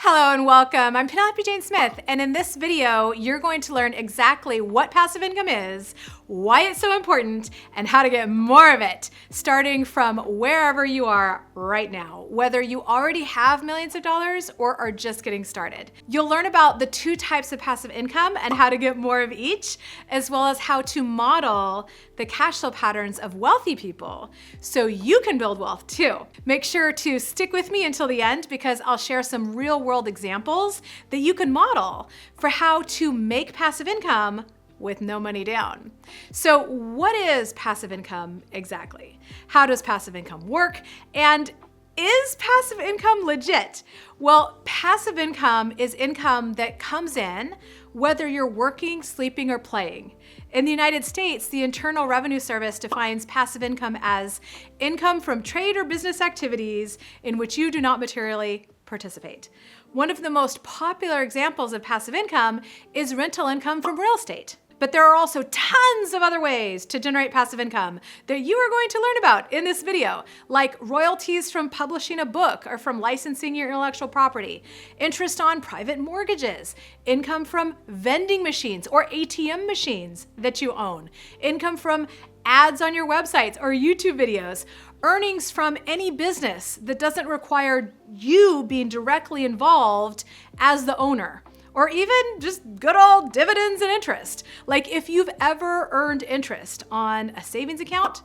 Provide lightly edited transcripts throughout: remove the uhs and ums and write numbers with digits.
Hello and welcome. I'm Penelope Jane Smith, and in this video, you're going to learn exactly what passive income is, why it's so important, and how to get more of it, starting from wherever you are right now, whether you already have millions of dollars or are just getting started. You'll learn about the two types of passive income and how to get more of each, as well as how to model the cash flow patterns of wealthy people so you can build wealth too. Make sure to stick with me until the end because I'll share some real-world examples that you can model for how to make passive income with no money down. So what is passive income exactly? How does passive income work? And is passive income legit? Well, passive income is income that comes in whether you're working, sleeping, or playing. In the United States, the Internal Revenue Service defines passive income as income from trade or business activities in which you do not materially participate. One of the most popular examples of passive income is rental income from real estate. But there are also tons of other ways to generate passive income that you are going to learn about in this video, like royalties from publishing a book or from licensing your intellectual property, interest on private mortgages, income from vending machines or ATM machines that you own, income from ads on your websites or YouTube videos, earnings from any business that doesn't require you being directly involved as the owner, or even just good old dividends and interest. Like if you've ever earned interest on a savings account,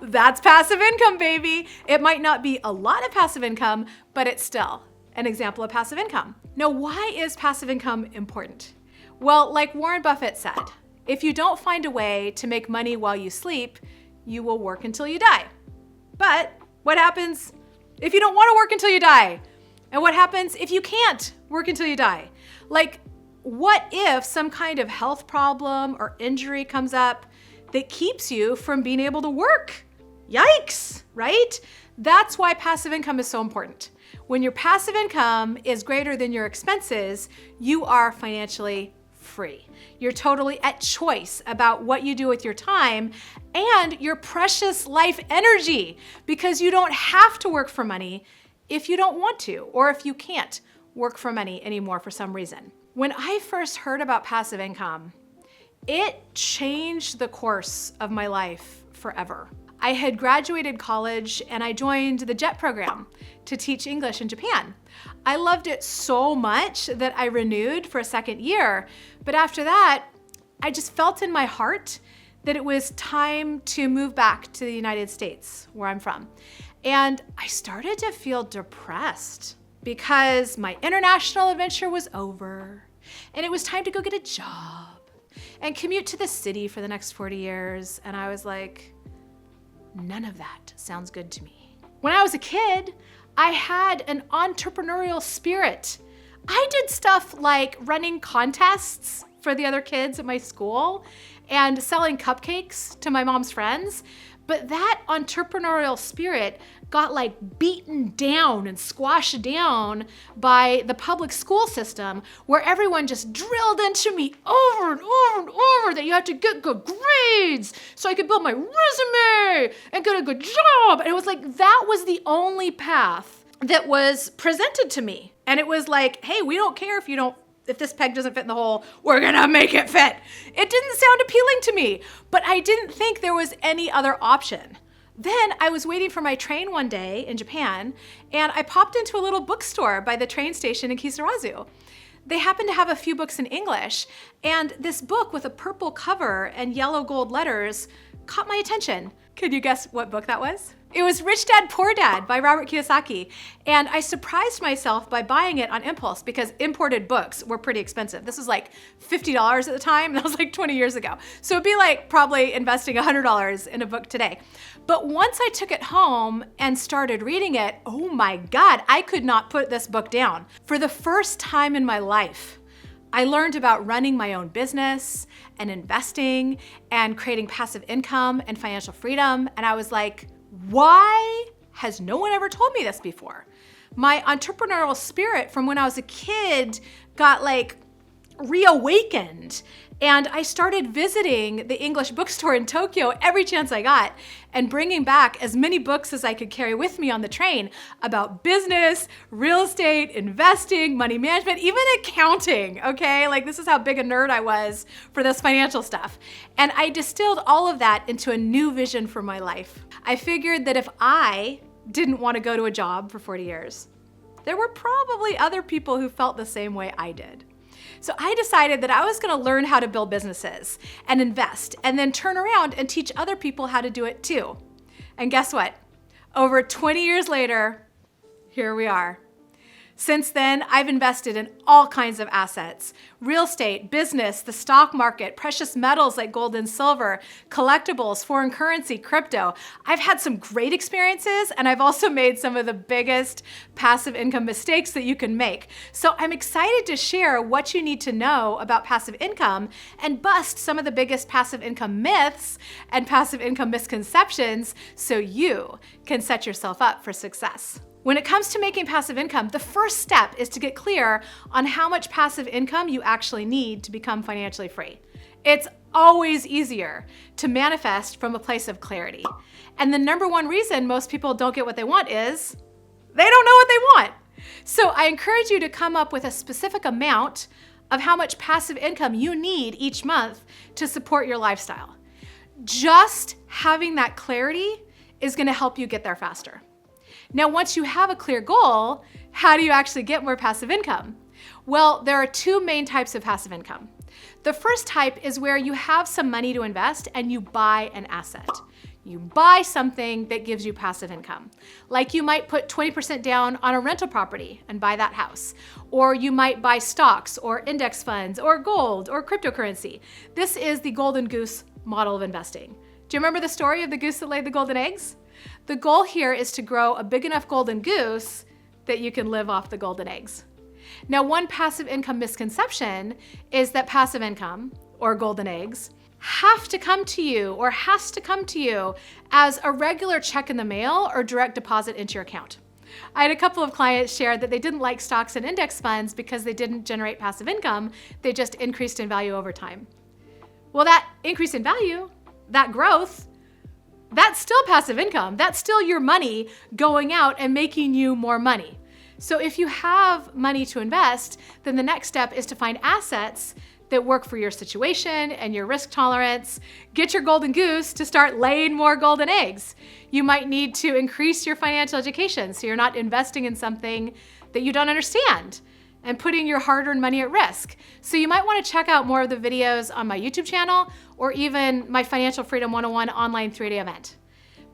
that's passive income, baby. It might not be a lot of passive income, but it's still an example of passive income. Now, why is passive income important? Well, like Warren Buffett said, if you don't find a way to make money while you sleep, you will work until you die. But what happens if you don't want to work until you die? And what happens if you can't work until you die? Like, what if some kind of health problem or injury comes up that keeps you from being able to work? Yikes, right? That's why passive income is so important. When your passive income is greater than your expenses, you are financially free. You're totally at choice about what you do with your time and your precious life energy because you don't have to work for money if you don't want to, or if you can't work for money anymore for some reason. When I first heard about passive income, it changed the course of my life forever. I had graduated college and I joined the JET program to teach English in Japan. I loved it so much that I renewed for a second year, but after that, I just felt in my heart that it was time to move back to the United States, where I'm from. And I started to feel depressed because my international adventure was over and it was time to go get a job and commute to the city for the next 40 years. And I was like, none of that sounds good to me. When I was a kid, I had an entrepreneurial spirit. I did stuff like running contests for the other kids at my school and selling cupcakes to my mom's friends. But that entrepreneurial spirit got like beaten down and squashed down by the public school system where everyone just drilled into me over and over and over that you had to get good grades so I could build my resume and get a good job. And it was like, that was the only path that was presented to me. And it was like, hey, we don't care if this peg doesn't fit in the hole, we're gonna make it fit. It didn't sound appealing to me, but I didn't think there was any other option. Then I was waiting for my train one day in Japan, and I popped into a little bookstore by the train station in Kisarazu. They happened to have a few books in English, and this book with a purple cover and yellow gold letters caught my attention. Could you guess what book that was? It was Rich Dad, Poor Dad by Robert Kiyosaki. And I surprised myself by buying it on impulse because imported books were pretty expensive. This was like $50 at the time. That was like 20 years ago. So it'd be like probably investing $100 in a book today. But once I took it home and started reading it, oh my God, I could not put this book down. For the first time in my life, I learned about running my own business and investing and creating passive income and financial freedom. And I was like, why has no one ever told me this before? My entrepreneurial spirit from when I was a kid got like reawakened. And I started visiting the English bookstore in Tokyo every chance I got and bringing back as many books as I could carry with me on the train about business, real estate, investing, money management, even accounting, okay? Like this is how big a nerd I was for this financial stuff. And I distilled all of that into a new vision for my life. I figured that if I didn't want to go to a job for 40 years, there were probably other people who felt the same way I did. So I decided that I was going to learn how to build businesses and invest and then turn around and teach other people how to do it too. And guess what? Over 20 years later, here we are. Since then, I've invested in all kinds of assets: real estate, business, the stock market, precious metals like gold and silver, collectibles, foreign currency, crypto. I've had some great experiences, and I've also made some of the biggest passive income mistakes that you can make. So I'm excited to share what you need to know about passive income and bust some of the biggest passive income myths and passive income misconceptions so you can set yourself up for success. When it comes to making passive income, the first step is to get clear on how much passive income you actually need to become financially free. It's always easier to manifest from a place of clarity. And the number one reason most people don't get what they want is they don't know what they want. So I encourage you to come up with a specific amount of how much passive income you need each month to support your lifestyle. Just having that clarity is going to help you get there faster. Now, once you have a clear goal, how do you actually get more passive income? Well, there are two main types of passive income. The first type is where you have some money to invest and you buy an asset. You buy something that gives you passive income. Like you might put 20% down on a rental property and buy that house. Or you might buy stocks or index funds or gold or cryptocurrency. This is the golden goose model of investing. Do you remember the story of the goose that laid the golden eggs? The goal here is to grow a big enough golden goose that you can live off the golden eggs. Now, one passive income misconception is that passive income, or golden eggs, have to come to you or has to come to you as a regular check in the mail or direct deposit into your account. I had a couple of clients share that they didn't like stocks and index funds because they didn't generate passive income, they just increased in value over time. Well, that increase in value, that growth, that's still passive income. That's still your money going out and making you more money. So if you have money to invest, then the next step is to find assets that work for your situation and your risk tolerance. Get your golden goose to start laying more golden eggs. You might need to increase your financial education so you're not investing in something that you don't understand and putting your hard-earned money at risk. So you might want to check out more of the videos on my YouTube channel or even my Financial Freedom 101 online 3-day event.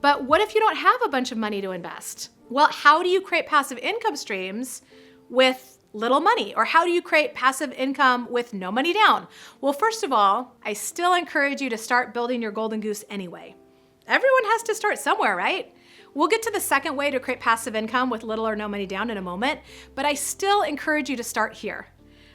But what if you don't have a bunch of money to invest? Well, how do you create passive income streams with little money? Or how do you create passive income with no money down? Well, first of all, I still encourage you to start building your golden goose anyway. Everyone has to start somewhere, right? We'll get to the second way to create passive income with little or no money down in a moment, but I still encourage you to start here.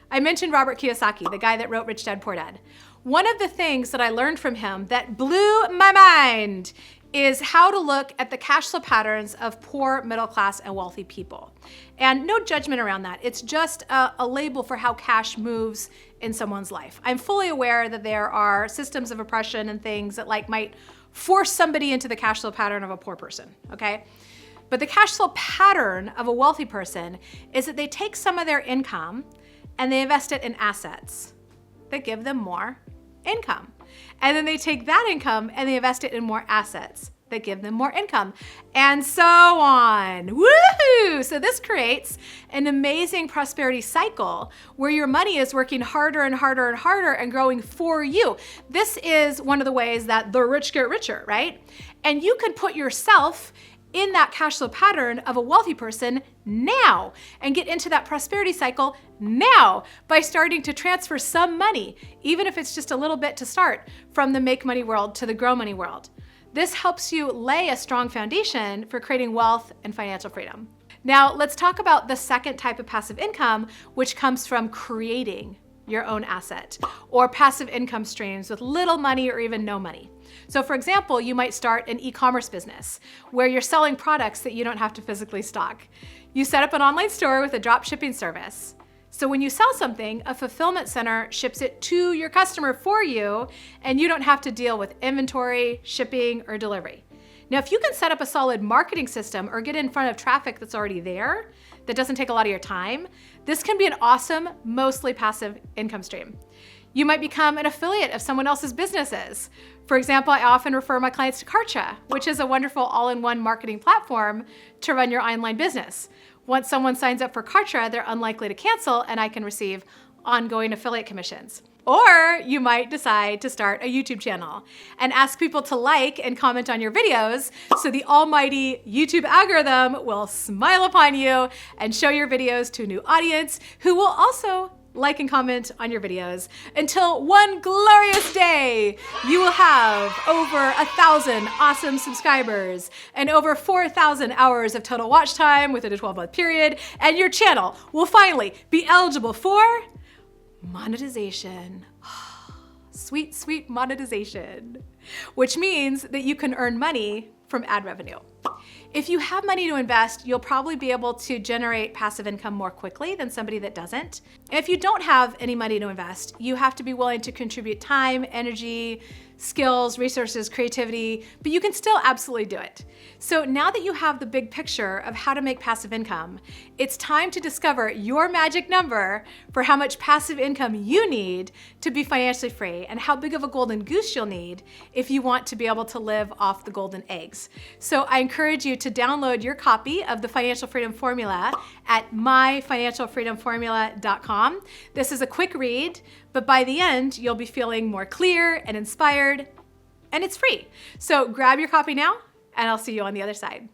I mentioned Robert Kiyosaki, the guy that wrote Rich Dad Poor Dad. One of the things that I learned from him that blew my mind is how to look at the cash flow patterns of poor, middle class, and wealthy people. And no judgment around that. It's just a label for how cash moves in someone's life. I'm fully aware that there are systems of oppression and things that might force somebody into the cash flow pattern of a poor person, okay? But the cash flow pattern of a wealthy person is that they take some of their income and they invest it in assets that give them more income. And then they take that income and they invest it in more assets that give them more income, and so on. Woohoo! So this creates an amazing prosperity cycle where your money is working harder and harder and harder and growing for you. This is one of the ways that the rich get richer, right? And you can put yourself in that cash flow pattern of a wealthy person now and get into that prosperity cycle now by starting to transfer some money, even if it's just a little bit to start, from the make money world to the grow money world. This helps you lay a strong foundation for creating wealth and financial freedom. Now, let's talk about the second type of passive income, which comes from creating your own asset or passive income streams with little money or even no money. So for example, you might start an e-commerce business where you're selling products that you don't have to physically stock. You set up an online store with a drop shipping service. So when you sell something, a fulfillment center ships it to your customer for you, and you don't have to deal with inventory, shipping, or delivery. Now, if you can set up a solid marketing system or get in front of traffic that's already there, that doesn't take a lot of your time, this can be an awesome, mostly passive income stream. You might become an affiliate of someone else's businesses. For example, I often refer my clients to Kartra, which is a wonderful all-in-one marketing platform to run your online business. Once someone signs up for Kartra, they're unlikely to cancel, and I can receive ongoing affiliate commissions. Or you might decide to start a YouTube channel and ask people to like and comment on your videos so the almighty YouTube algorithm will smile upon you and show your videos to a new audience who will also like and comment on your videos until one glorious day you will have over 1,000 awesome subscribers and over 4,000 hours of total watch time within a 12-month period, and your channel will finally be eligible for monetization. Sweet, sweet monetization, which means that you can earn money from ad revenue. If you have money to invest, you'll probably be able to generate passive income more quickly than somebody that doesn't. If you don't have any money to invest, you have to be willing to contribute time, energy, skills, resources, creativity, but you can still absolutely do it. So now that you have the big picture of how to make passive income, it's time to discover your magic number for how much passive income you need to be financially free and how big of a golden goose you'll need if you want to be able to live off the golden eggs. So I encourage you to download your copy of the Financial Freedom Formula at myfinancialfreedomformula.com. This is a quick read, but by the end, you'll be feeling more clear and inspired, and it's free. So grab your copy now, and I'll see you on the other side.